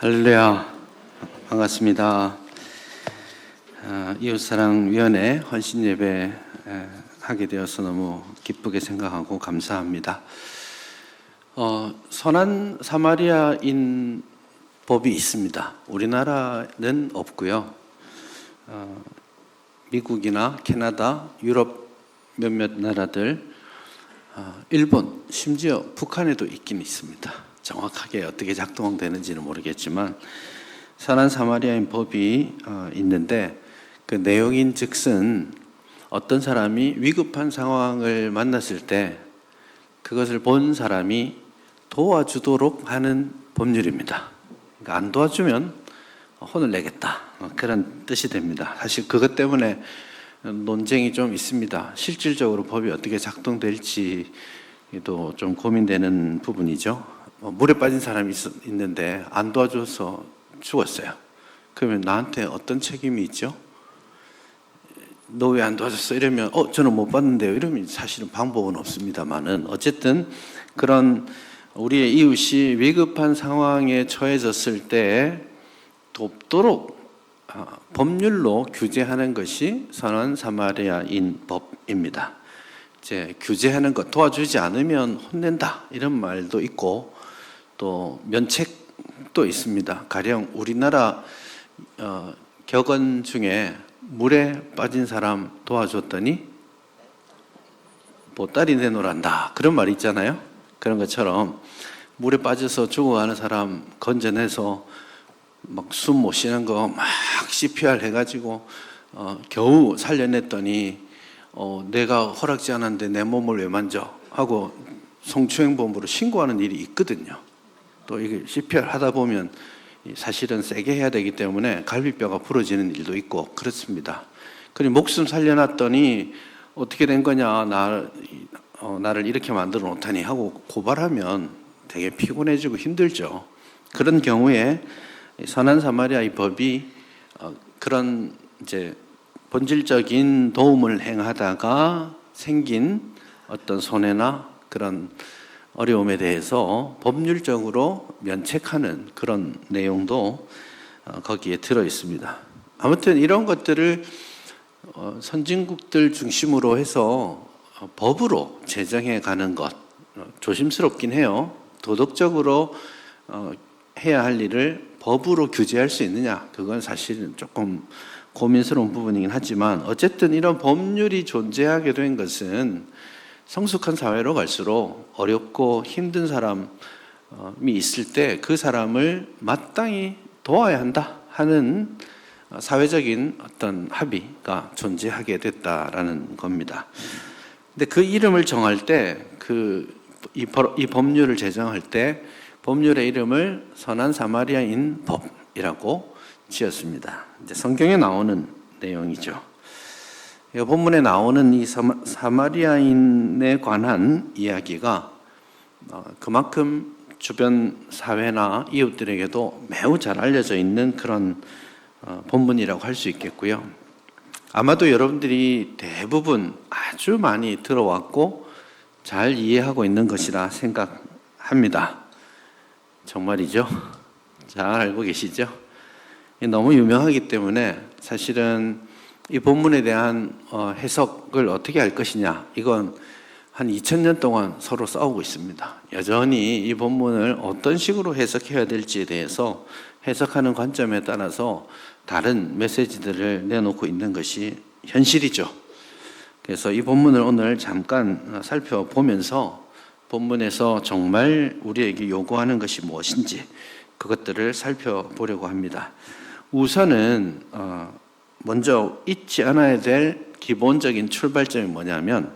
할렐루야, 반갑습니다. 이웃사랑위원회 헌신예배 하게 되어서 너무 기쁘게 생각하고 감사합니다. 선한 사마리아인 법이 있습니다. 우리나라는 없고요. 미국이나 캐나다, 유럽 몇몇 나라들, 일본, 심지어 북한에도 있긴 있습니다. 정확하게 어떻게 작동되는지는 모르겠지만 선한 사마리아인 법이 있는데, 그 내용인 즉슨 어떤 사람이 위급한 상황을 만났을 때 그것을 본 사람이 도와주도록 하는 법률입니다. 그러니까 안 도와주면 혼을 내겠다, 그런 뜻이 됩니다. 사실 그것 때문에 논쟁이 좀 있습니다. 실질적으로 법이 어떻게 작동될지도 좀 고민되는 부분이죠. 물에 빠진 사람이 있는데 안 도와줘서 죽었어요. 그러면 나한테 어떤 책임이 있죠? 너 왜 안 도와줬어? 이러면 저는 못 봤는데요. 이러면 사실은 방법은 없습니다만은, 어쨌든 그런 우리의 이웃이 위급한 상황에 처해졌을 때 돕도록 법률로 규제하는 것이 선한 사마리아인 법입니다. 이제 규제하는 것, 도와주지 않으면 혼낸다, 이런 말도 있고 또 면책도 있습니다. 가령 우리나라 격언 중에 물에 빠진 사람 도와줬더니 보따리 내놓으란다, 그런 말이 있잖아요. 그런 것처럼 물에 빠져서 죽어가는 사람 건져내서 막 숨 못 쉬는 거 막 CPR 해가지고 겨우 살려냈더니 내가 허락지 않았는데 내 몸을 왜 만져? 하고 성추행범으로 신고하는 일이 있거든요. 또 이게 CPR 하다 보면 사실은 세게 해야 되기 때문에 갈비뼈가 부러지는 일도 있고 그렇습니다. 그리고 목숨 살려놨더니 어떻게 된 거냐, 나를 이렇게 만들어 놓다니 하고 고발하면 되게 피곤해지고 힘들죠. 그런 경우에 선한 사마리아의 법이 그런 이제 본질적인 도움을 행하다가 생긴 어떤 손해나 그런 어려움에 대해서 법률적으로 면책하는 그런 내용도 거기에 들어 있습니다. 아무튼 이런 것들을 선진국들 중심으로 해서 법으로 제정해 가는 것 조심스럽긴 해요. 도덕적으로 해야 할 일을 법으로 규제할 수 있느냐, 그건 사실은 조금 고민스러운 부분이긴 하지만, 어쨌든 이런 법률이 존재하게 된 것은 성숙한 사회로 갈수록 어렵고 힘든 사람이 있을 때 그 사람을 마땅히 도와야 한다 하는 사회적인 어떤 합의가 존재하게 됐다라는 겁니다. 근데 그 이름을 정할 때, 이 법률을 제정할 때 법률의 이름을 선한 사마리아인 법이라고 지었습니다. 이제 성경에 나오는 내용이죠. 본문에 나오는 이 사마리아인에 관한 이야기가 그만큼 주변 사회나 이웃들에게도 매우 잘 알려져 있는 그런 본문이라고 할 수 있겠고요. 아마도 여러분들이 대부분 아주 많이 들어왔고 잘 이해하고 있는 것이라 생각합니다. 정말이죠? 잘 알고 계시죠? 너무 유명하기 때문에 사실은 이 본문에 대한 해석을 어떻게 할 것이냐, 이건 한 2000년 동안 서로 싸우고 있습니다. 여전히 이 본문을 어떤 식으로 해석해야 될지에 대해서 해석하는 관점에 따라서 다른 메시지들을 내놓고 있는 것이 현실이죠. 그래서 이 본문을 오늘 잠깐 살펴보면서 본문에서 정말 우리에게 요구하는 것이 무엇인지 그것들을 살펴보려고 합니다. 우선은 먼저 잊지 않아야 될 기본적인 출발점이 뭐냐면,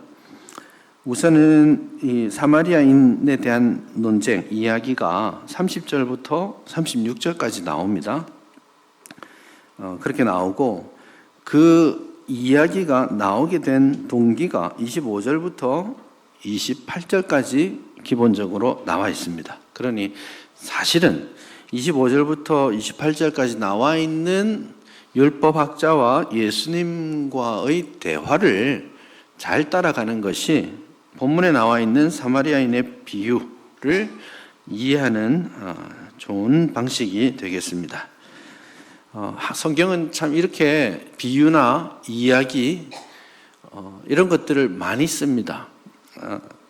우선은 이 사마리아인에 대한 논쟁, 이야기가 30절부터 36절까지 나옵니다. 그렇게 나오고, 그 이야기가 나오게 된 동기가 25절부터 28절까지 기본적으로 나와 있습니다. 그러니 사실은 25절부터 28절까지 나와 있는 율법학자와 예수님과의 대화를 잘 따라가는 것이 본문에 나와 있는 사마리아인의 비유를 이해하는 좋은 방식이 되겠습니다. 성경은 참 이렇게 비유나 이야기 이런 것들을 많이 씁니다.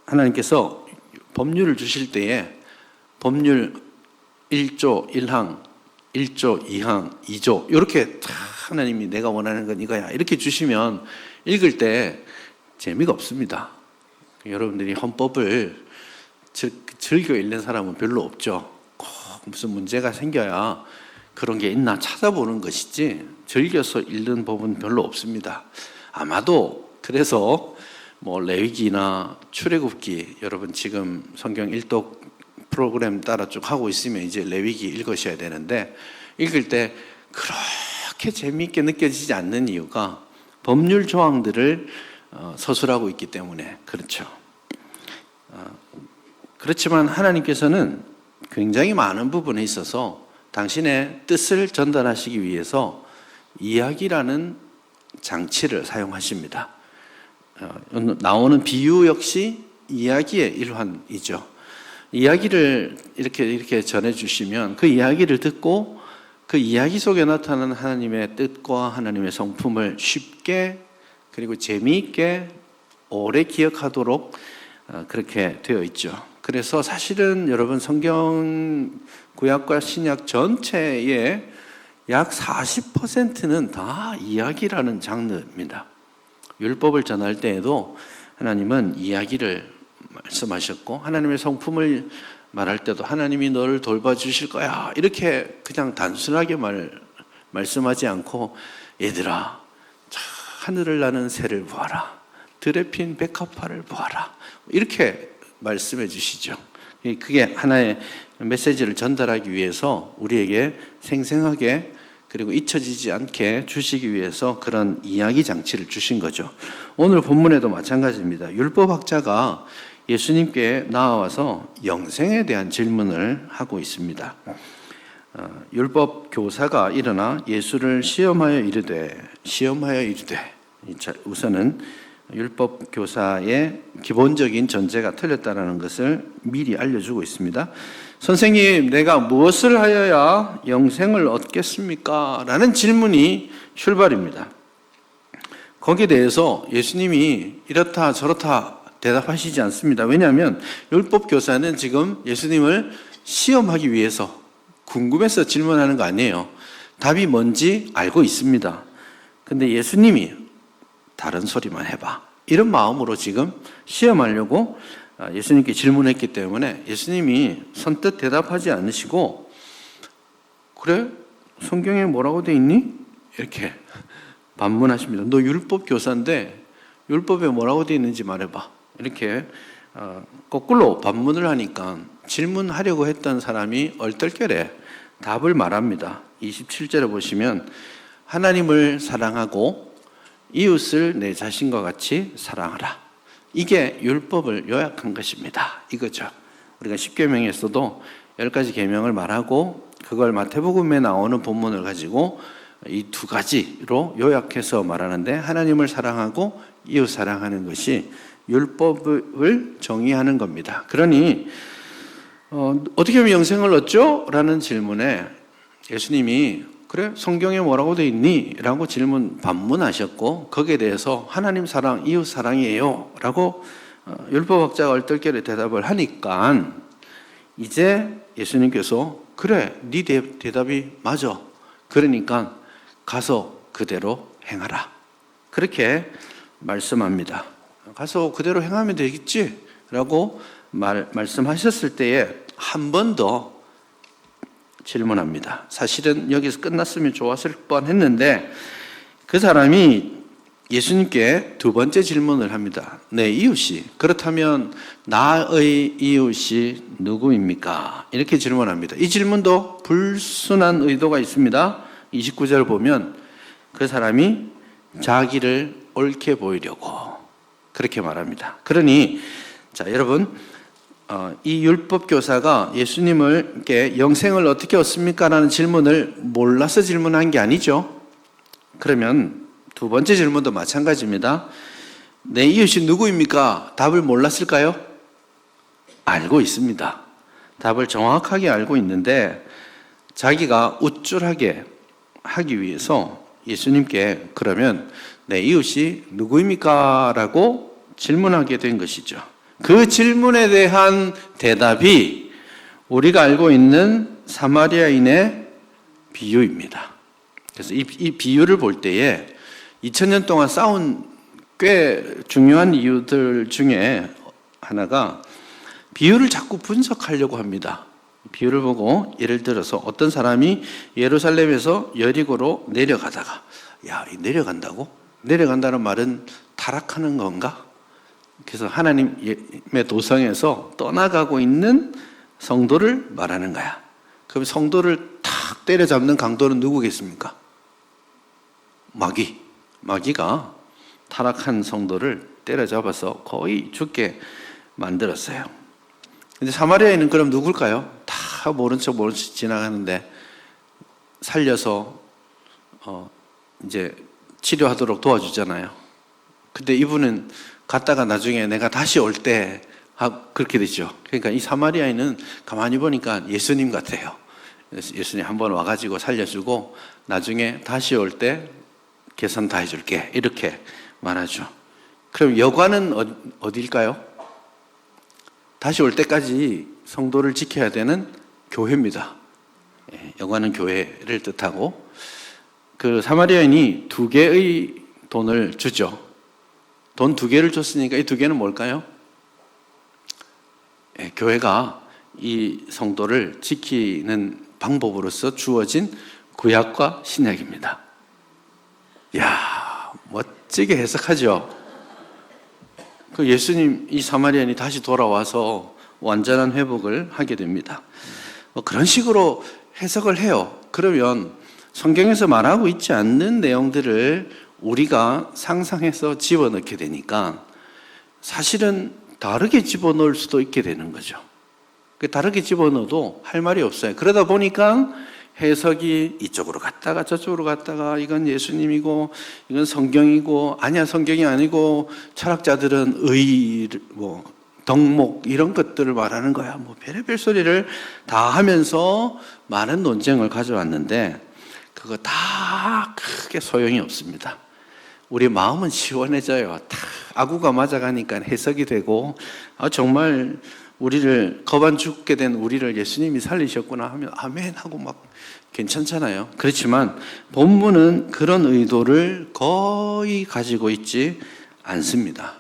하나님께서 법률을 주실 때에 법률 1조 1항, 1조 2항, 2조 이렇게 다 하나님이 내가 원하는 건 이거야 이렇게 주시면 읽을 때 재미가 없습니다. 여러분들이 헌법을 즐겨 읽는 사람은 별로 없죠. 꼭 무슨 문제가 생겨야 그런 게 있나 찾아보는 것이지 즐겨서 읽는 법은 별로 없습니다. 아마도 그래서 레위기나 출애굽기 여러분 지금 성경 일독 프로그램 따라 쭉 하고 있으면 이제 레위기 읽으셔야 되는데 읽을 때 그렇게 재미있게 느껴지지 않는 이유가 법률 조항들을 서술하고 있기 때문에 그렇죠. 그렇지만 하나님께서는 굉장히 많은 부분에 있어서 당신의 뜻을 전달하시기 위해서 이야기라는 장치를 사용하십니다. 나오는 비유 역시 이야기의 일환이죠. 이야기를 이렇게 전해주시면 그 이야기를 듣고 그 이야기 속에 나타나는 하나님의 뜻과 하나님의 성품을 쉽게 그리고 재미있게 오래 기억하도록 그렇게 되어 있죠. 그래서 사실은 여러분 성경 구약과 신약 전체의 약 40%는 다 이야기라는 장르입니다. 율법을 전할 때에도 하나님은 이야기를 말씀하셨고 하나님의 성품을 말할 때도 하나님이 너를 돌봐주실 거야 이렇게 그냥 단순하게 말씀하지 않고 얘들아 하늘을 나는 새를 보아라 들에 핀 백합화를 보아라 이렇게 말씀해 주시죠. 그게 하나의 메시지를 전달하기 위해서 우리에게 생생하게 그리고 잊혀지지 않게 주시기 위해서 그런 이야기 장치를 주신 거죠. 오늘 본문에도 마찬가지입니다. 율법학자가 예수님께 나와서 영생에 대한 질문을 하고 있습니다. 율법 교사가 일어나 예수를 시험하여 이르되 우선은 율법 교사의 기본적인 전제가 틀렸다는 것을 미리 알려주고 있습니다. 선생님, 내가 무엇을 하여야 영생을 얻겠습니까? 라는 질문이 출발입니다. 거기에 대해서 예수님이 이렇다 저렇다 대답하시지 않습니다. 왜냐하면 율법 교사는 지금 예수님을 시험하기 위해서 궁금해서 질문하는 거 아니에요. 답이 뭔지 알고 있습니다. 근데 예수님이 다른 소리만 해봐. 이런 마음으로 지금 시험하려고 예수님께 질문했기 때문에 예수님이 선뜻 대답하지 않으시고 그래? 성경에 뭐라고 돼 있니? 이렇게 반문하십니다. 너 율법 교사인데 율법에 뭐라고 돼 있는지 말해봐. 이렇게 거꾸로 반문을 하니까 질문하려고 했던 사람이 얼떨결에 답을 말합니다. 27절에 보시면 하나님을 사랑하고 이웃을 내 자신과 같이 사랑하라. 이게 율법을 요약한 것입니다. 이거죠. 우리가 십계명에서도 10가지 계명을 말하고 그걸 마태복음에 나오는 본문을 가지고 이 두 가지로 요약해서 말하는데 하나님을 사랑하고 이웃 사랑하는 것이 율법을 정의하는 겁니다. 그러니 어떻게 하면 영생을 얻죠? 라는 질문에 예수님이 그래? 성경에 뭐라고 돼 있니? 라고 반문하셨고 거기에 대해서 하나님 사랑, 이웃 사랑이에요 라고 율법학자가 얼떨결에 대답을 하니까 이제 예수님께서 그래, 네 대답이 맞아. 그러니까 가서 그대로 행하라. 그렇게 말씀합니다. 가서 그대로 행하면 되겠지? 라고 말씀하셨을 때에 한 번 더 질문합니다. 사실은 여기서 끝났으면 좋았을 뻔했는데 그 사람이 예수님께 두 번째 질문을 합니다. 내 이웃이 그렇다면 나의 이웃이 누구입니까? 이렇게 질문합니다. 이 질문도 불순한 의도가 있습니다. 29절 보면 그 사람이 자기를 옳게 보이려고 그렇게 말합니다. 그러니 자 여러분 이 율법 교사가 예수님께 영생을 어떻게 얻습니까? 라는 질문을 몰라서 질문한 게 아니죠. 그러면 두 번째 질문도 마찬가지입니다. 내 이웃이 누구입니까? 답을 몰랐을까요? 알고 있습니다. 답을 정확하게 알고 있는데 자기가 우쭐하게 하기 위해서 예수님께 그러면 내 이웃이 누구입니까? 라고 질문하게 된 것이죠. 그 질문에 대한 대답이 우리가 알고 있는 사마리아인의 비유입니다. 그래서 이 비유를 볼 때에 2000년 동안 싸운 꽤 중요한 이유들 중에 하나가 비유를 자꾸 분석하려고 합니다. 비유를 보고 예를 들어서 어떤 사람이 예루살렘에서 여리고로 내려가다가 내려간다고? 내려간다는 말은 타락하는 건가? 그래서 하나님의 도성에서 떠나가고 있는 성도를 말하는 거야. 그럼 성도를 탁 때려잡는 강도는 누구겠습니까? 마귀가 타락한 성도를 때려잡아서 거의 죽게 만들었어요. 근데 사마리아인은 그럼 누굴까요? 다 모른 척 지나가는데 살려서 이제 치료하도록 도와주잖아요. 근데 이분은 갔다가 나중에 내가 다시 올 때 그렇게 되죠. 그러니까 이 사마리아인은 가만히 보니까 예수님 같아요. 예수님 한번 와가지고 살려주고 나중에 다시 올 때 계산 다 해줄게 이렇게 말하죠. 그럼 여관은 어디일까요? 다시 올 때까지 성도를 지켜야 되는 교회입니다. 여관은 교회를 뜻하고 그 사마리아인이 2개의 돈을 주죠. 돈 2개를 줬으니까 이 2개는 뭘까요? 교회가 이 성도를 지키는 방법으로서 주어진 구약과 신약입니다. 이야, 멋지게 해석하죠. 그 예수님, 이 사마리아인이 다시 돌아와서 완전한 회복을 하게 됩니다. 그런 식으로 해석을 해요. 그러면 성경에서 말하고 있지 않는 내용들을 우리가 상상해서 집어넣게 되니까 사실은 다르게 집어넣을 수도 있게 되는 거죠. 다르게 집어넣어도 할 말이 없어요. 그러다 보니까 해석이 이쪽으로 갔다가 저쪽으로 갔다가 이건 예수님이고 이건 성경이고 아니야 성경이 아니고 철학자들은 덕목 이런 것들을 말하는 거야. 별의별 소리를 다 하면서 많은 논쟁을 가져왔는데 그거 다 크게 소용이 없습니다. 우리 마음은 시원해져요. 다 아구가 맞아가니까 해석이 되고 정말 우리를 겁안 죽게 된 우리를 예수님이 살리셨구나 하면 아멘 하고 막 괜찮잖아요. 그렇지만 본문은 그런 의도를 거의 가지고 있지 않습니다.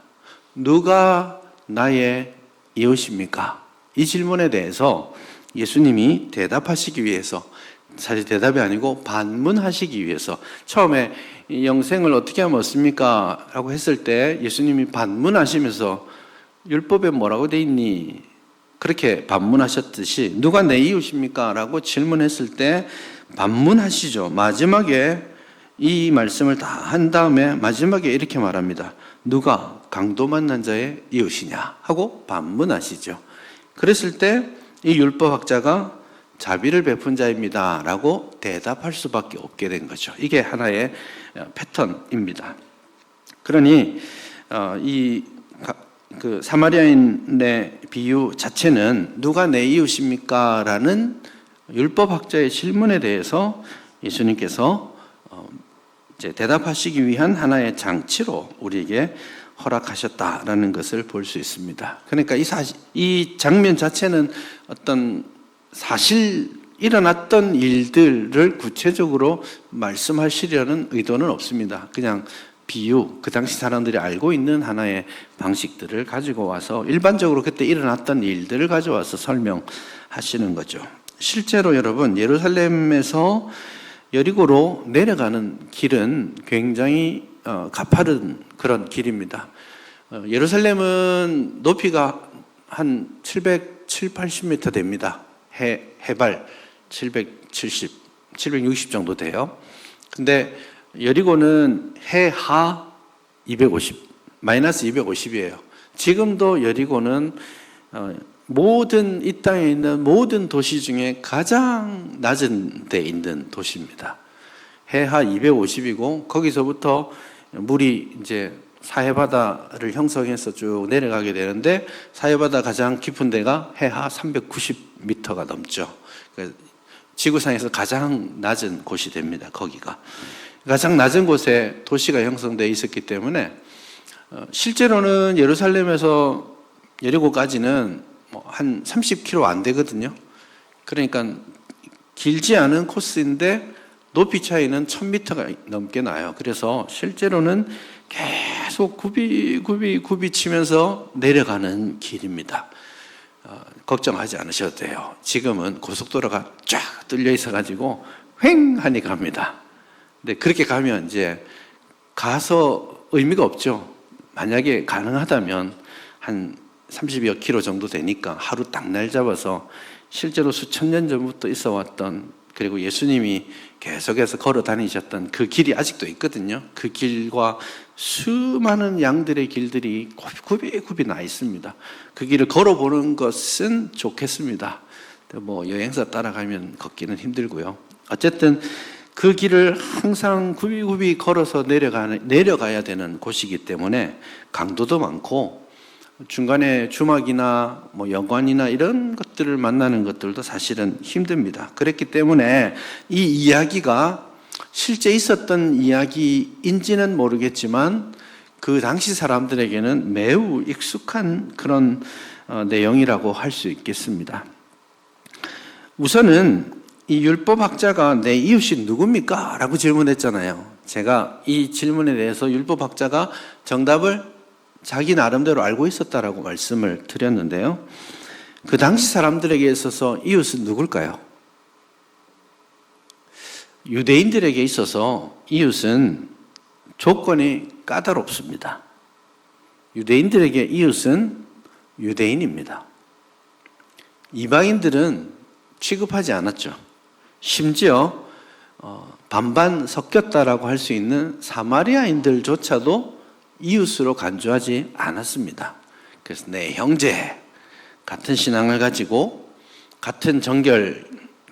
누가 나의 이웃입니까? 이 질문에 대해서 예수님이 대답하시기 위해서 사실 대답이 아니고 반문하시기 위해서 처음에 영생을 어떻게 하면 얻습니까? 라고 했을 때 예수님이 반문하시면서 율법에 뭐라고 돼 있니? 그렇게 반문하셨듯이 누가 내 이웃입니까? 라고 질문했을 때 반문하시죠. 마지막에 이 말씀을 다 한 다음에 마지막에 이렇게 말합니다. 누가 강도 만난 자의 이웃이냐? 하고 반문하시죠. 그랬을 때 이 율법학자가 자비를 베푼 자입니다 라고 대답할 수밖에 없게 된 거죠. 이게 하나의 패턴입니다. 그러니 그 사마리아인의 비유 자체는 누가 내 이웃입니까? 라는 율법학자의 질문에 대해서 예수님께서 이제 대답하시기 위한 하나의 장치로 우리에게 허락하셨다라는 것을 볼 수 있습니다. 그러니까 이 장면 자체는 어떤 사실 일어났던 일들을 구체적으로 말씀하시려는 의도는 없습니다. 그냥 비유, 그 당시 사람들이 알고 있는 하나의 방식들을 가지고 와서 일반적으로 그때 일어났던 일들을 가져와서 설명하시는 거죠. 실제로 여러분, 예루살렘에서 여리고로 내려가는 길은 굉장히 가파른 그런 길입니다. 예루살렘은 높이가 한 780m 됩니다. 해발 760 정도 돼요. 근데 여리고는 해하 250, 마이너스 250이에요. 지금도 여리고는 모든 이 땅에 있는 모든 도시 중에 가장 낮은 데 있는 도시입니다. 해하 250이고 거기서부터 물이 이제 사해바다를 형성해서 쭉 내려가게 되는데 사해바다 가장 깊은 데가 해하 390 1000m가 넘죠. 그러니까 지구상에서 가장 낮은 곳이 됩니다. 거기가 가장 낮은 곳에 도시가 형성되어 있었기 때문에 실제로는 예루살렘에서 여리고까지는 한 30km 안 되거든요. 그러니까 길지 않은 코스인데 높이 차이는 1000m가 넘게 나요. 그래서 실제로는 계속 굽이 치면서 내려가는 길입니다. 걱정하지 않으셔도 돼요. 지금은 고속도로가 쫙 뚫려 있어가지고 휑 하니 갑니다. 근데 그렇게 가면 이제 가서 의미가 없죠. 만약에 가능하다면 한 30여 킬로 정도 되니까 하루 딱 날 잡아서 실제로 수천 년 전부터 있어 왔던, 그리고 예수님이 계속해서 걸어 다니셨던 그 길이 아직도 있거든요. 그 길과 수많은 양들의 길들이 굽이 나 있습니다. 그 길을 걸어보는 것은 좋겠습니다. 여행사 따라가면 걷기는 힘들고요. 어쨌든 그 길을 항상 굽이 걸어서 내려가야 되는 곳이기 때문에 강도도 많고, 중간에 주막이나 여관이나 이런 것들을 만나는 것들도 사실은 힘듭니다. 그렇기 때문에 이 이야기가 실제 있었던 이야기인지는 모르겠지만 그 당시 사람들에게는 매우 익숙한 그런 내용이라고 할 수 있겠습니다. 우선은 이 율법학자가 내 이웃이 누굽니까? 라고 질문했잖아요. 제가 이 질문에 대해서 율법학자가 정답을 자기 나름대로 알고 있었다라고 말씀을 드렸는데요. 그 당시 사람들에게 있어서 이웃은 누굴까요? 유대인들에게 있어서 이웃은 조건이 까다롭습니다. 유대인들에게 이웃은 유대인입니다. 이방인들은 취급하지 않았죠. 심지어 반반 섞였다라고 할 수 있는 사마리아인들조차도 이웃으로 간주하지 않았습니다. 그래서 내 형제, 같은 신앙을 가지고 같은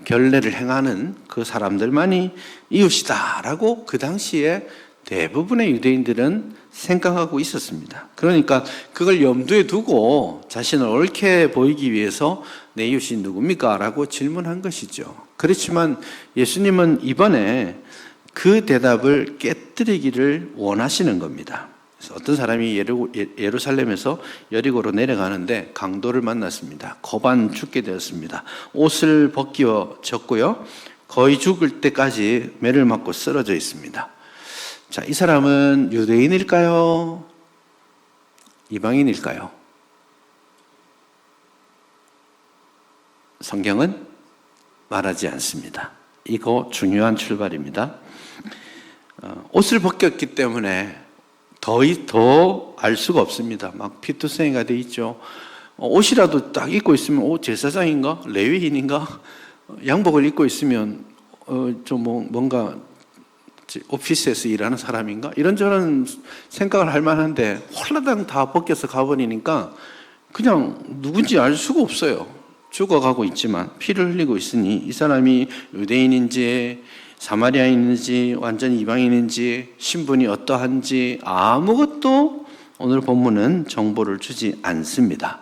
결례를 행하는 그 사람들만이 이웃이다라고 그 당시에 대부분의 유대인들은 생각하고 있었습니다. 그러니까 그걸 염두에 두고 자신을 옳게 보이기 위해서 내 이웃이 누굽니까? 라고 질문한 것이죠. 그렇지만 예수님은 이번에 그 대답을 깨뜨리기를 원하시는 겁니다. 그래서 어떤 사람이 예루살렘에서 여리고로 내려가는데 강도를 만났습니다. 거반 죽게 되었습니다. 옷을 벗겨졌고요. 거의 죽을 때까지 매를 맞고 쓰러져 있습니다. 자, 이 사람은 유대인일까요? 이방인일까요? 성경은 말하지 않습니다. 이거 중요한 출발입니다. 옷을 벗겼기 때문에 더 알 수가 없습니다. 막 피투성이가 돼 있죠. 옷이라도 딱 입고 있으면 제사장인가? 레위인인가? 양복을 입고 있으면 좀 뭔가 오피스에서 일하는 사람인가? 이런저런 생각을 할 만한데 홀라당 다 벗겨서 가버리니까 그냥 누군지 알 수가 없어요. 죽어가고 있지만 피를 흘리고 있으니 이 사람이 유대인인지 사마리아인인지 완전히 이방인인지 신분이 어떠한지 아무것도 오늘 본문은 정보를 주지 않습니다.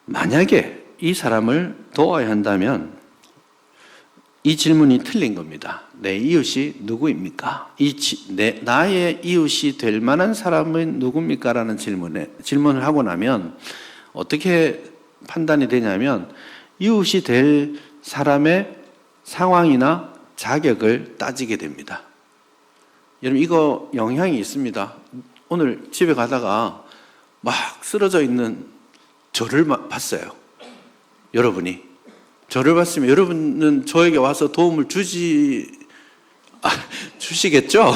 만약에 이 사람을 도와야 한다면 이 질문이 틀린 겁니다. 내 이웃이 누구입니까? 나의 이웃이 될 만한 사람은 누굽니까? 라는 질문을 하고 나면 어떻게 판단이 되냐면 이웃이 될 사람의 상황이나 자격을 따지게 됩니다. 여러분, 이거 영향이 있습니다. 오늘 집에 가다가 막 쓰러져 있는 저를 봤어요. 여러분이 저를 봤으면 여러분은 저에게 와서 도움을 주시겠죠?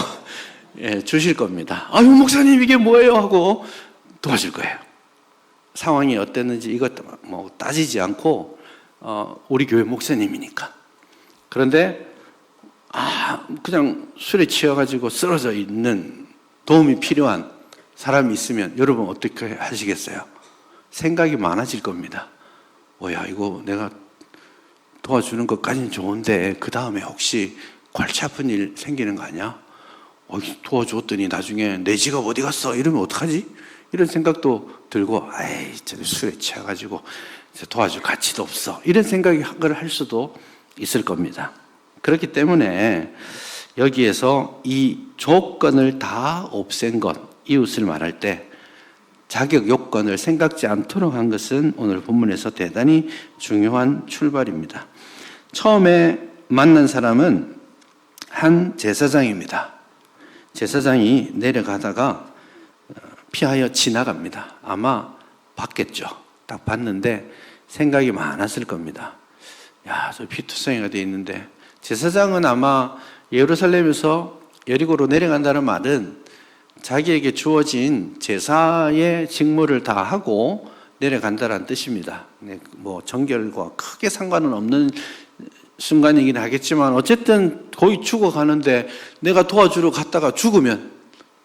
예, 주실 겁니다. 아유, 목사님 이게 뭐예요? 하고 도와줄 거예요. 상황이 어땠는지 이것 따지지 않고 우리 교회 목사님이니까. 그런데 그냥 술에 취해가지고 쓰러져 있는 도움이 필요한 사람이 있으면 여러분 어떻게 하시겠어요? 생각이 많아질 겁니다. 이거 내가 도와주는 것까지는 좋은데 그 다음에 혹시 골치 아픈 일 생기는 거 아니야? 도와줬더니 나중에 내 지갑 어디 갔어? 이러면 어떡하지? 이런 생각도 들고 술에 취해가지고 도와줄 가치도 없어. 이런 생각을 할 수도 있을 겁니다. 그렇기 때문에 여기에서 이 조건을 다 없앤 것, 이웃을 말할 때 자격 요건을 생각지 않도록 한 것은 오늘 본문에서 대단히 중요한 출발입니다. 처음에 만난 사람은 한 제사장입니다. 제사장이 내려가다가 피하여 지나갑니다. 아마 봤겠죠. 딱 봤는데 생각이 많았을 겁니다. 야, 저 피투성이가 돼 있는데, 제사장은 아마 예루살렘에서 여리고로 내려간다는 말은 자기에게 주어진 제사의 직무를 다 하고 내려간다는 뜻입니다. 뭐 정결과 크게 상관은 없는 순간이긴 하겠지만 어쨌든 거의 죽어가는데 내가 도와주러 갔다가 죽으면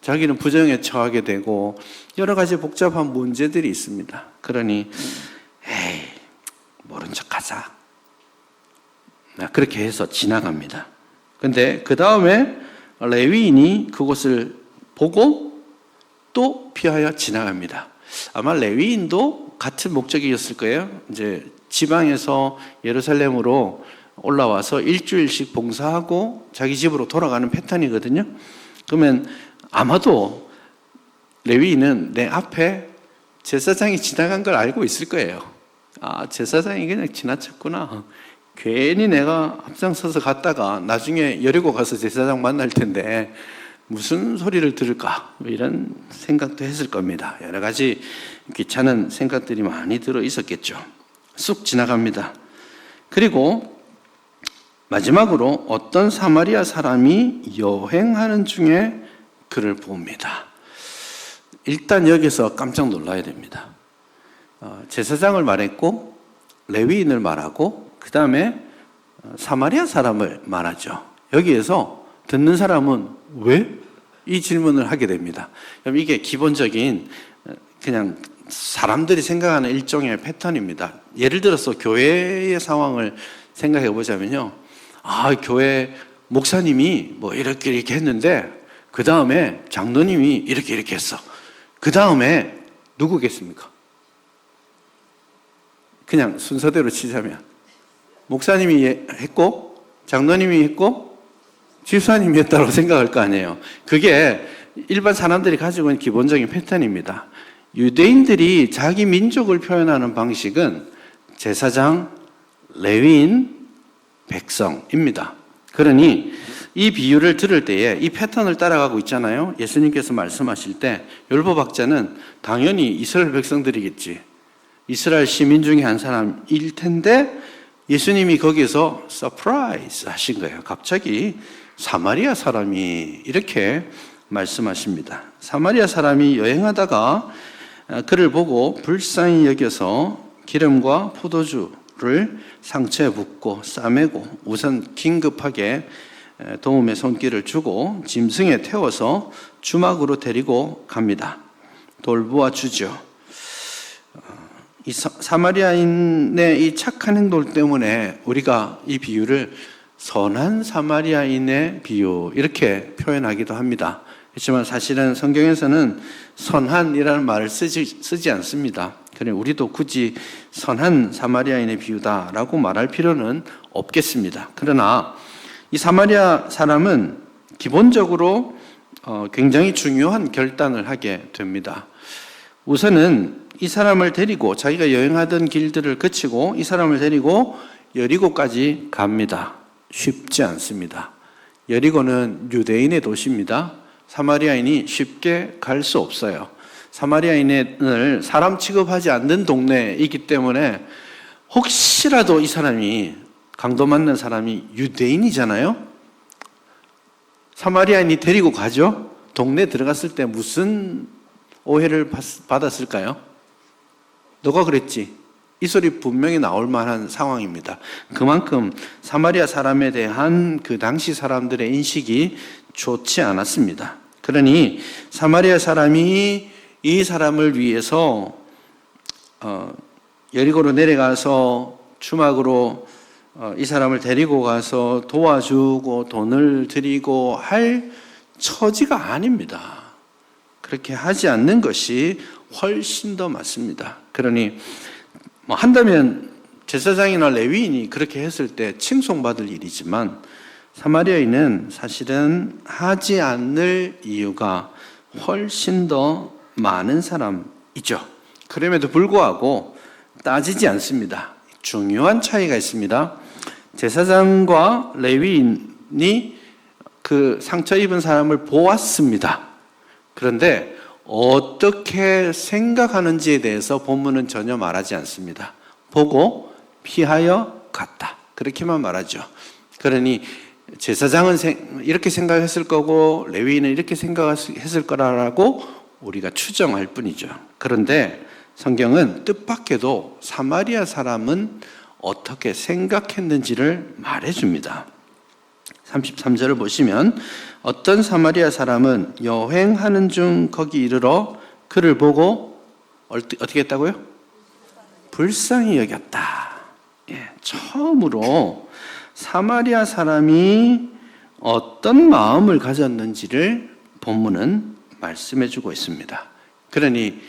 자기는 부정에 처하게 되고 여러 가지 복잡한 문제들이 있습니다. 그러니 에이, 모른 척하자, 그렇게 해서 지나갑니다. 근데 그 다음에 레위인이 그곳을 보고 또 피하여 지나갑니다. 아마 레위인도 같은 목적이었을 거예요. 이제 지방에서 예루살렘으로 올라와서 일주일씩 봉사하고 자기 집으로 돌아가는 패턴이거든요. 그러면 아마도 레위인은 내 앞에 제사장이 지나간 걸 알고 있을 거예요. 아, 제사장이 그냥 지나쳤구나. 괜히 내가 앞장서서 갔다가 나중에 여리고 가서 제사장 만날 텐데 무슨 소리를 들을까, 이런 생각도 했을 겁니다. 여러 가지 귀찮은 생각들이 많이 들어 있었겠죠. 쑥 지나갑니다. 그리고 마지막으로 어떤 사마리아 사람이 여행하는 중에 그를 봅니다. 일단 여기서 깜짝 놀라야 됩니다. 제사장을 말했고 레위인을 말하고 그 다음에 사마리아 사람을 말하죠. 여기에서 듣는 사람은 왜? 이 질문을 하게 됩니다. 그럼 이게 기본적인 그냥 사람들이 생각하는 일종의 패턴입니다. 예를 들어서 교회의 상황을 생각해 보자면요. 아, 교회 목사님이 뭐 이렇게 했는데 그 다음에 장로님이 이렇게 했어. 그 다음에 누구겠습니까? 그냥 순서대로 치자면 목사님이 했고 장로님이 했고 집사님이 했다고 생각할 거 아니에요. 그게 일반 사람들이 가지고 있는 기본적인 패턴입니다. 유대인들이 자기 민족을 표현하는 방식은 제사장, 레위인, 백성입니다. 그러니 이 비유를 들을 때에 이 패턴을 따라가고 있잖아요. 예수님께서 말씀하실 때 율법학자는 당연히 이스라엘 백성들이겠지, 이스라엘 시민 중에 한 사람일 텐데 예수님이 거기서 서프라이즈 하신 거예요. 갑자기 사마리아 사람이 이렇게 말씀하십니다. 사마리아 사람이 여행하다가 그를 보고 불쌍히 여겨서 기름과 포도주를 상처에 붓고 싸매고 우선 긴급하게 도움의 손길을 주고 짐승에 태워서 주막으로 데리고 갑니다. 돌보아 주죠. 이 사마리아인의 이 착한 행동 때문에 우리가 이 비유를 선한 사마리아인의 비유 이렇게 표현하기도 합니다. 그렇지만 사실은 성경에서는 선한이라는 말을 쓰지 않습니다. 그러니 우리도 굳이 선한 사마리아인의 비유다라고 말할 필요는 없겠습니다. 그러나 이 사마리아 사람은 기본적으로 굉장히 중요한 결단을 하게 됩니다. 우선은 이 사람을 데리고 자기가 여행하던 길들을 거치고 이 사람을 데리고 여리고까지 갑니다. 쉽지 않습니다. 여리고는 유대인의 도시입니다. 사마리아인이 쉽게 갈 수 없어요. 사마리아인을 사람 취급하지 않는 동네이기 때문에 혹시라도 이 사람이, 강도 맞는 사람이 유대인이잖아요. 사마리아인이 데리고 가죠. 동네 들어갔을 때 무슨 오해를 받았을까요? 너가 그랬지. 이 소리 분명히 나올 만한 상황입니다. 그만큼 사마리아 사람에 대한 그 당시 사람들의 인식이 좋지 않았습니다. 그러니 사마리아 사람이 이 사람을 위해서 여리고로 내려가서 주막으로 이 사람을 데리고 가서 도와주고 돈을 드리고 할 처지가 아닙니다. 그렇게 하지 않는 것이 훨씬 더 맞습니다. 그러니 뭐 한다면 제사장이나 레위인이 그렇게 했을 때 칭송받을 일이지만 사마리아인은 사실은 하지 않을 이유가 훨씬 더 많은 사람이죠. 그럼에도 불구하고 따지지 않습니다. 중요한 차이가 있습니다. 제사장과 레위인이 그 상처 입은 사람을 보았습니다. 그런데 어떻게 생각하는지에 대해서 본문은 전혀 말하지 않습니다. 보고 피하여 갔다. 그렇게만 말하죠. 그러니 제사장은 이렇게 생각했을 거고 레위인은 이렇게 생각했을 거라고 우리가 추정할 뿐이죠. 그런데 성경은 뜻밖에도 사마리아 사람은 어떻게 생각했는지를 말해줍니다. 33절을 보시면 어떤 사마리아 사람은 여행하는 중 거기 이르러 그를 보고 어떻게 했다고요? 불쌍히 여겼다. 처음으로 사마리아 사람이 어떤 마음을 가졌는지를 본문은 말씀해주고 있습니다. 그러니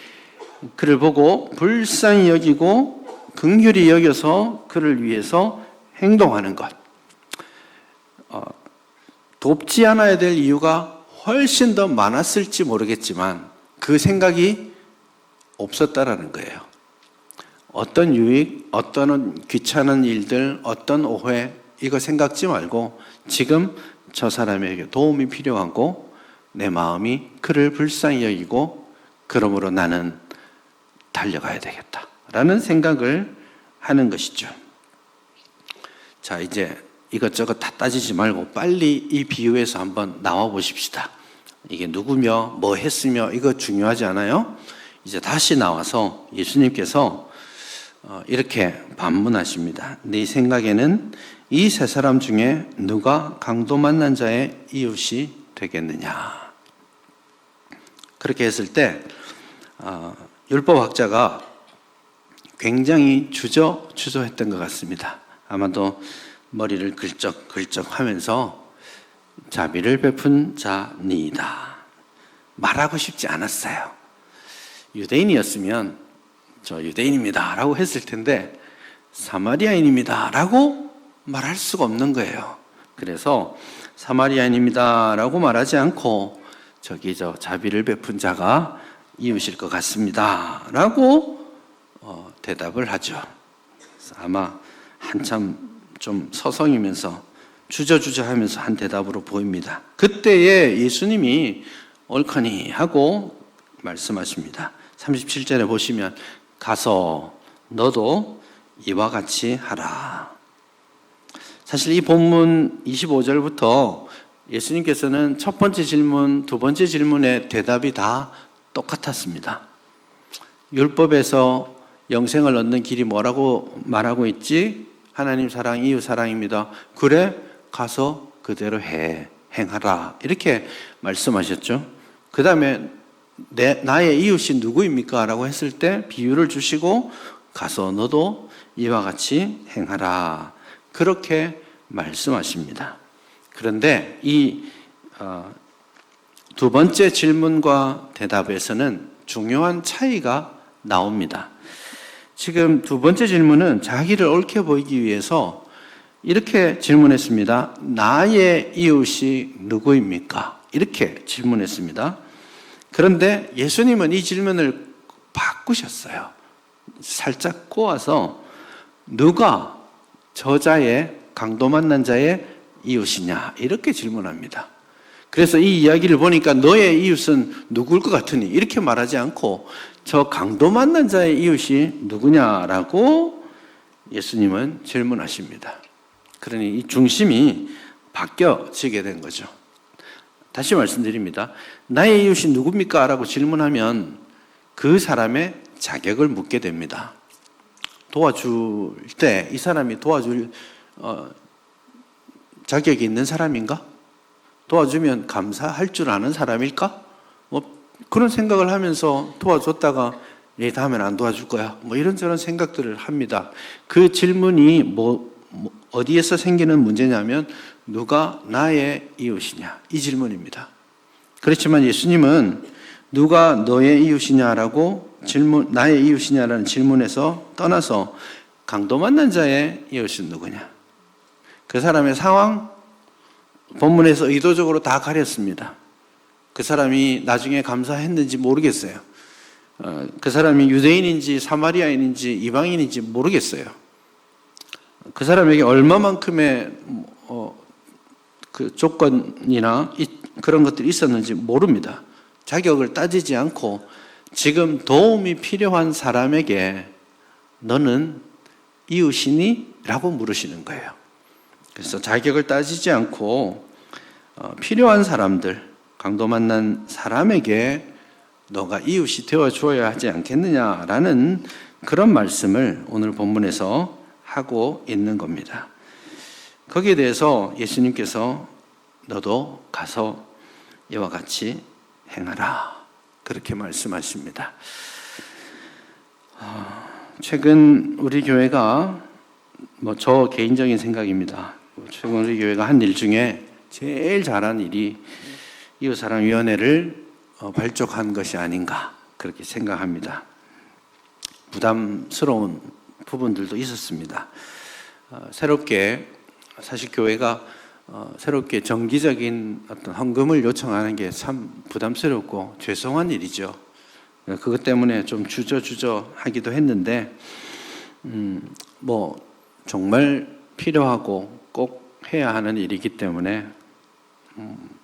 그를 보고 불쌍히 여기고 긍휼히 여겨서 그를 위해서 행동하는 것. 돕지 않아야 될 이유가 훨씬 더 많았을지 모르겠지만 그 생각이 없었다라는 거예요. 어떤 유익, 어떤 귀찮은 일들, 어떤 오해 이거 생각지 말고 지금 저 사람에게 도움이 필요하고 내 마음이 그를 불쌍히 여기고 그러므로 나는 달려가야 되겠다라는 생각을 하는 것이죠. 자, 이제 이것저것 다 따지지 말고 빨리 이 비유에서 한번 나와 보십시다. 이게 누구며 뭐 했으며 이거 중요하지 않아요? 이제 다시 나와서 예수님께서 이렇게 반문하십니다. 네 생각에는 이 세 사람 중에 누가 강도 만난 자의 이웃이 되겠느냐? 그렇게 했을 때 율법학자가 굉장히 주저했던 것 같습니다. 아마도 머리를 긁적긁적 하면서 자비를 베푼 자니이다. 말하고 싶지 않았어요. 유대인이었으면 저 유대인입니다 라고 했을 텐데 사마리아인입니다 라고 말할 수가 없는 거예요. 그래서 사마리아인입니다 라고 말하지 않고 저기 저 자비를 베푼 자가 이웃일 것 같습니다 라고 대답을 하죠. 아마 한참 좀 서성이면서 주저하면서 한 대답으로 보입니다. 그때에 예수님이 옳거니 하고 말씀하십니다. 37절에 보시면 가서 너도 이와 같이 하라. 사실 이 본문 25절부터 예수님께서는 첫 번째 질문, 두 번째 질문의 대답이 다 똑같았습니다. 율법에서 영생을 얻는 길이 뭐라고 말하고 있지? 하나님 사랑, 이웃 사랑입니다. 그래, 가서 그대로 행하라. 이렇게 말씀하셨죠. 그 다음에 나의 이웃이 누구입니까? 라고 했을 때 비유를 주시고 가서 너도 이와 같이 행하라. 그렇게 말씀하십니다. 그런데 이 두 번째 질문과 대답에서는 중요한 차이가 나옵니다. 지금 두 번째 질문은 자기를 옳게 보이기 위해서 이렇게 질문했습니다. 나의 이웃이 누구입니까? 이렇게 질문했습니다. 그런데 예수님은 이 질문을 바꾸셨어요. 살짝 꼬아서 누가 저자의 강도 만난 자의 이웃이냐 이렇게 질문합니다. 그래서 이 이야기를 보니까 너의 이웃은 누굴 것 같으니 이렇게 말하지 않고 저 강도 만난 자의 이웃이 누구냐라고 예수님은 질문하십니다. 그러니 이 중심이 바뀌어지게 된 거죠. 다시 말씀드립니다. 나의 이웃이 누굽니까? 라고 질문하면 그 사람의 자격을 묻게 됩니다. 도와줄 때 이 사람이 도와줄 자격이 있는 사람인가? 도와주면 감사할 줄 아는 사람일까? 뭐 그런 생각을 하면서 도와줬다가 얘 다음엔 안 도와줄 거야. 뭐 이런저런 생각들을 합니다. 그 질문이 어디에서 생기는 문제냐면 누가 나의 이웃이냐 이 질문입니다. 그렇지만 예수님은 누가 너의 이웃이냐라고 나의 이웃이냐라는 질문에서 떠나서 강도 만난 자의 이웃은 누구냐? 그 사람의 상황, 본문에서 의도적으로 다 가렸습니다. 그 사람이 나중에 감사했는지 모르겠어요. 그 사람이 유대인인지 사마리아인인지 이방인인지 모르겠어요. 그 사람에게 얼마만큼의 그 조건이나 그런 것들이 있었는지 모릅니다. 자격을 따지지 않고 지금 도움이 필요한 사람에게 너는 이웃이니? 라고 물으시는 거예요. 그래서 자격을 따지지 않고 필요한 사람들, 강도 만난 사람에게 너가 이웃이 되어줘야 하지 않겠느냐라는 그런 말씀을 오늘 본문에서 하고 있는 겁니다. 거기에 대해서 예수님께서 너도 가서 이와 같이 행하라 그렇게 말씀하십니다. 최근 우리 교회가 저 개인적인 생각입니다. 최근 우리 교회가 한 일 중에 제일 잘한 일이 이웃사랑위원회를 발족한 것이 아닌가 그렇게 생각합니다. 부담스러운 부분들도 있었습니다. 새롭게 사실 교회가 새롭게 정기적인 어떤 헌금을 요청하는 게 참 부담스럽고 죄송한 일이죠. 그것 때문에 좀 주저하기도 했는데 정말 필요하고 꼭 해야 하는 일이기 때문에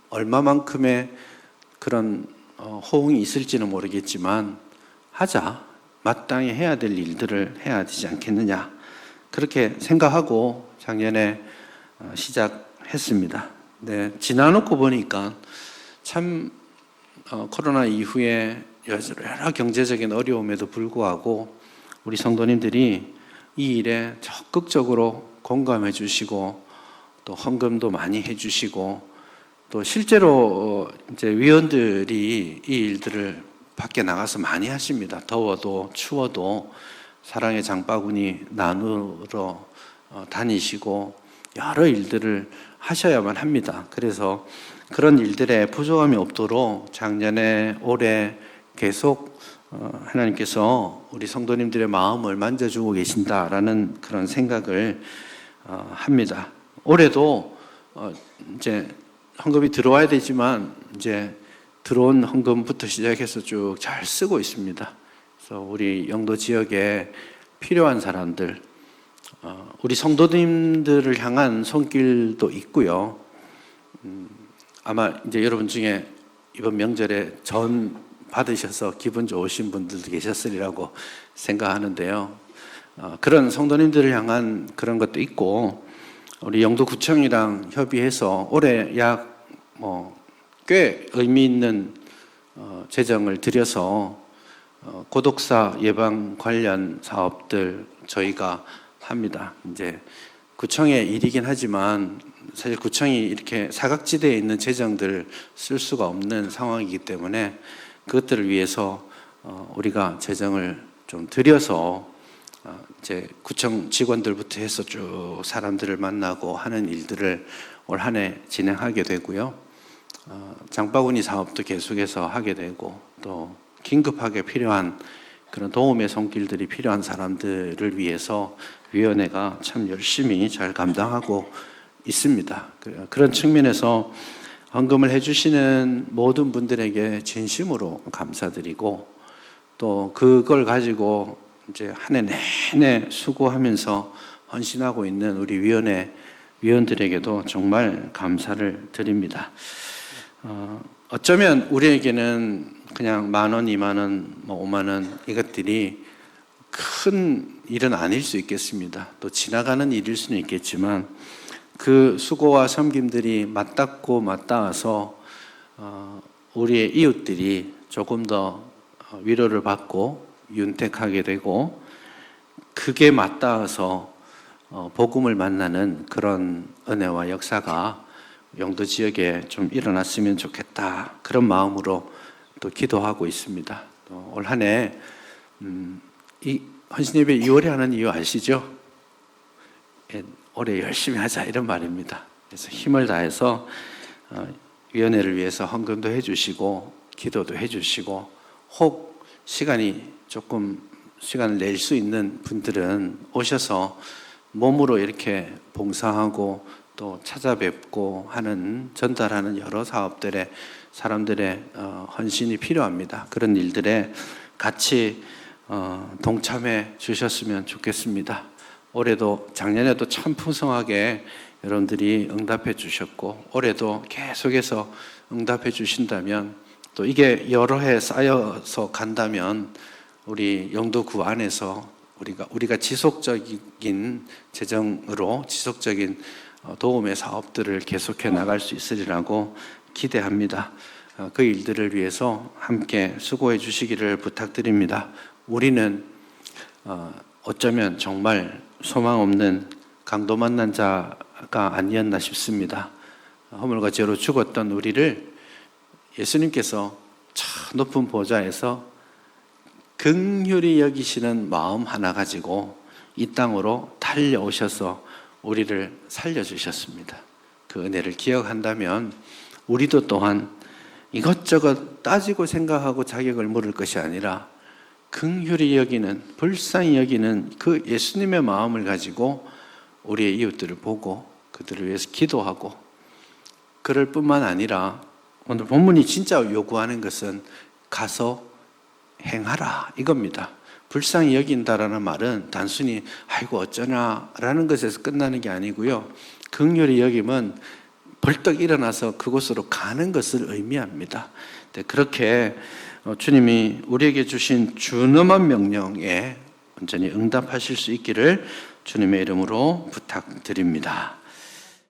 얼마만큼의 그런 호응이 있을지는 모르겠지만 하자, 마땅히 해야 될 일들을 해야 되지 않겠느냐 그렇게 생각하고 작년에 시작했습니다. 네, 지나놓고 보니까 참 코로나 이후에 여러 경제적인 어려움에도 불구하고 우리 성도님들이 이 일에 적극적으로 공감해 주시고 또 헌금도 많이 해 주시고 또 실제로 이제 위원들이 이 일들을 밖에 나가서 많이 하십니다. 더워도 추워도 사랑의 장바구니 나누러 다니시고 여러 일들을 하셔야만 합니다. 그래서 그런 일들에 부족함이 없도록 작년에 올해 계속 하나님께서 우리 성도님들의 마음을 만져주고 계신다라는 그런 생각을 합니다. 올해도 이제 헌금이 들어와야 되지만 이제 들어온 헌금부터 시작해서 쭉 잘 쓰고 있습니다. 그래서 우리 영도 지역에 필요한 사람들, 우리 성도님들을 향한 손길도 있고요. 아마 이제 여러분 중에 이번 명절에 전 받으셔서 기분 좋으신 분들도 계셨으리라고 생각하는데요. 그런 성도님들을 향한 그런 것도 있고, 우리 영도구청이랑 협의해서 올해 약 꽤 의미 있는 재정을 들여서 고독사 예방 관련 사업들 저희가 합니다. 이제 구청의 일이긴 하지만 사실 구청이 이렇게 사각지대에 있는 재정들을 쓸 수가 없는 상황이기 때문에 그것들을 위해서 우리가 재정을 좀 들여서 이제 구청 직원들부터 해서 쭉 사람들을 만나고 하는 일들을 올 한 해 진행하게 되고요. 장바구니 사업도 계속해서 하게 되고 또 긴급하게 필요한 그런 도움의 손길들이 필요한 사람들을 위해서 위원회가 참 열심히 잘 감당하고 있습니다. 그런 측면에서 헌금을 해주시는 모든 분들에게 진심으로 감사드리고 또 그걸 가지고 이제 한 해 내내 수고하면서 헌신하고 있는 우리 위원들에게도 정말 감사를 드립니다. 어쩌면 우리에게는 그냥 10,000원, 20,000원, 50,000원 이것들이 큰 일은 아닐 수 있겠습니다. 또 지나가는 일일 수는 있겠지만 그 수고와 섬김들이 맞닿아서 우리의 이웃들이 조금 더 위로를 받고 윤택하게 되고 그게 맞닿아서 복음을 만나는 그런 은혜와 역사가 영도 지역에 좀 일어났으면 좋겠다 그런 마음으로 또 기도하고 있습니다. 또 올 한 해 이 헌신예배 2월에 하는 이유 아시죠? 올해 열심히 하자 이런 말입니다. 그래서 힘을 다해서 위원회를 위해서 헌금도 해주시고 기도도 해주시고 혹 시간을 낼 수 있는 분들은 오셔서 몸으로 이렇게 봉사하고 또 찾아뵙고 하는 전달하는 여러 사업들에 사람들의 헌신이 필요합니다. 그런 일들에 같이 동참해 주셨으면 좋겠습니다. 올해도 작년에도 참 풍성하게 여러분들이 응답해 주셨고 올해도 계속해서 응답해 주신다면 또 이게 여러 해 쌓여서 간다면 우리 영도구 안에서 우리가 지속적인 재정으로 지속적인 도움의 사업들을 계속해 나갈 수 있으리라고 기대합니다. 그 일들을 위해서 함께 수고해 주시기를 부탁드립니다. 우리는 어쩌면 정말 소망 없는 강도 만난 자가 아니었나 싶습니다. 허물과 죄로 죽었던 우리를 예수님께서 저 높은 보좌에서 긍휼히 여기시는 마음 하나 가지고 이 땅으로 달려오셔서 우리를 살려주셨습니다. 그 은혜를 기억한다면 우리도 또한 이것저것 따지고 생각하고 자격을 물을 것이 아니라 긍휼히 여기는, 불쌍히 여기는 그 예수님의 마음을 가지고 우리의 이웃들을 보고 그들을 위해서 기도하고 그럴 뿐만 아니라 오늘 본문이 진짜 요구하는 것은 가서 행하라 이겁니다. 불쌍히 여긴다라는 말은 단순히 아이고 어쩌냐라는 것에서 끝나는 게 아니고요. 긍휼히 여김은 벌떡 일어나서 그곳으로 가는 것을 의미합니다. 그렇게 주님이 우리에게 주신 준엄한 명령에 온전히 응답하실 수 있기를 주님의 이름으로 부탁드립니다.